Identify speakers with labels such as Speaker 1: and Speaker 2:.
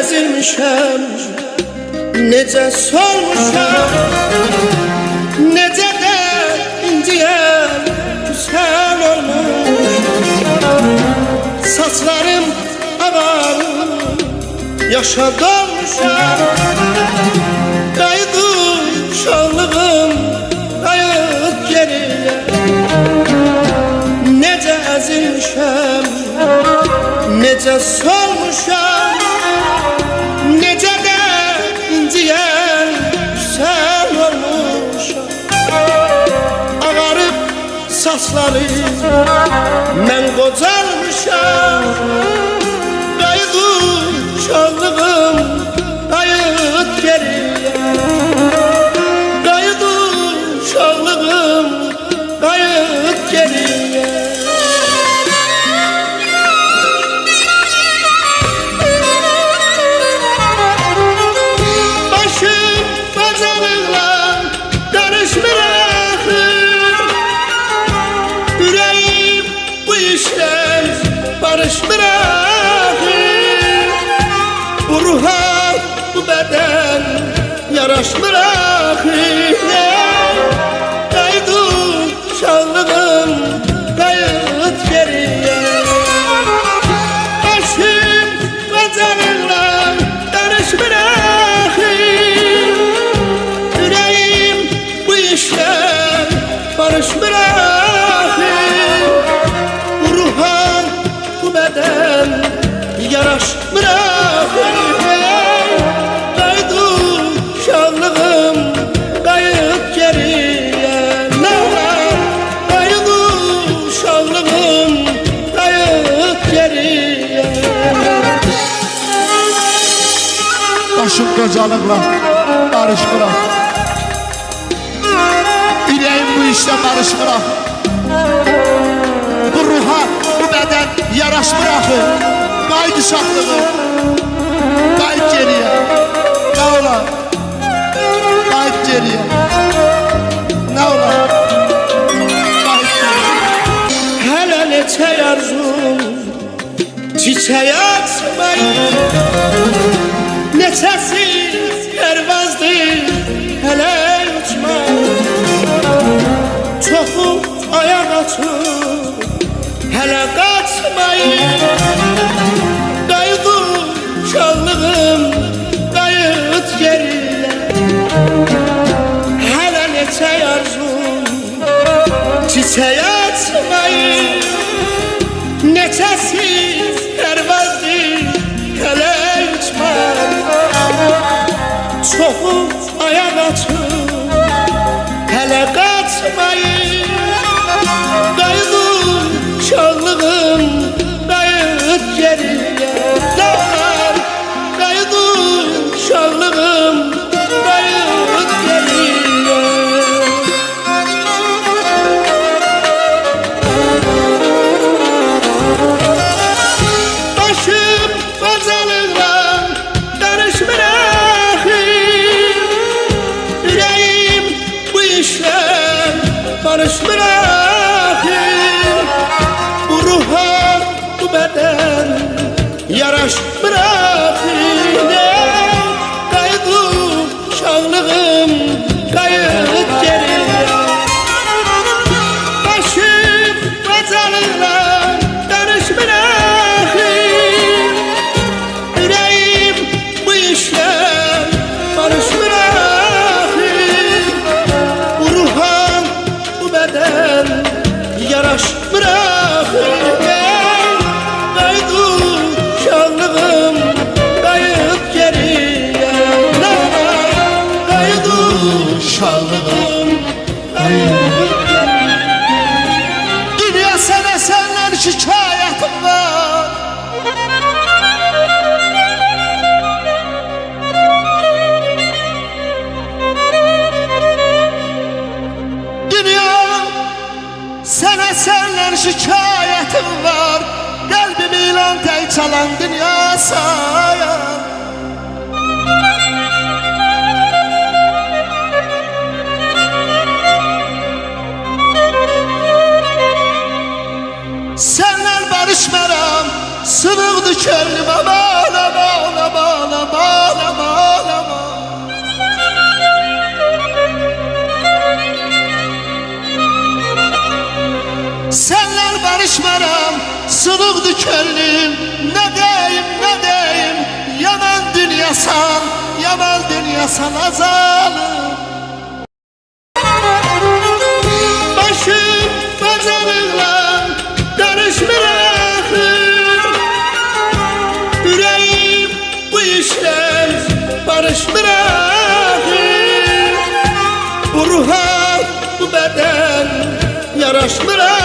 Speaker 1: əzilmişəm, necə solmuşam, necə də inciyəm, güzel olmuş. Saçlarım ağarır, yaşa dolmuşam. Qayıdı uşaqlığım, qayıt geriyə. Necə əzilmişəm, necə solmuşam, necə də inciyən güzel olmuşam. Ağarıb saçlarım, mən qocalmışam. Qayıdı uşaqlığım, qayıt geriyə. Qayıdı uşaqlığım, qayıt geriyə. Barış bırakır, bu ruha, bu beden yaraş bırakır. Qayıdı uşaqlığım, qayıt geriyə. Başım qocalığla barış bırakır, ürəyim bu işlə barış bırakır. Bu ruha, beden yaraş bırakır. Qayıdı uşaqlığım, qayıt geriyə. Qayıdı uşaqlığım, qayıt geriyə.
Speaker 2: Başım qocalıqla barış bırak, ürəyim bu işlə barış bırak. Bu ruha, bu beden yaraş bırakır. Qayıt uşaqlığım, qayıt geriyə. Nə olar? Qayıt geriyə. Nə olar? Qayıt geriyə.
Speaker 1: Hələ neçə arzum çiçək açmayır, neçəsi pərvazdır hələ uçmayır. Çoxu ayaq açır, hələ qaçmayır. Qayıdı uşaqlığım, qayıt geriyə. Hələ neçə arzum çiçək açmayır, neçəsi pərvazdır hələ uçmayır. Çoxu ayaq açır, hələ qaçmayır. Qayıdı uşaqlığım, qayıt geriyə. Qayıdı uşaqlığım, qayıt geriyə. Başım qocalıqla barış bırakır, ürəyim bu işlə barış bırakır. Bu ruha, bu beden yaraş bırakır. Qayıdı uşaqlığım, qayıt geriyə. Başım qocalıqla barış bırakır, ürəyim bu işlə barış bırakır. Bu ruha, bu beden yaraş bırakır. Qayıdı uşaqlığım, qayıt geriyə. Qayıdı uşaqlığım, qayıt geriyə.
Speaker 2: Dünya sənə səndən şikayətim var. Dünya sənə səndən şikayətim var. Qəlbimi ilan tək çalan dünya sayan. Səndən barışmaram, sınıqdı könlümə bağla, bağla, bağla. danışmaram, sınıqdı könlüm. Ne deyim, yaman dünyasan azalım.
Speaker 1: Başım bacanıqla danışmır axır. Ürəyim bu işlər barışmır axır. Bu ruha, bu bədən yaraşmır axır.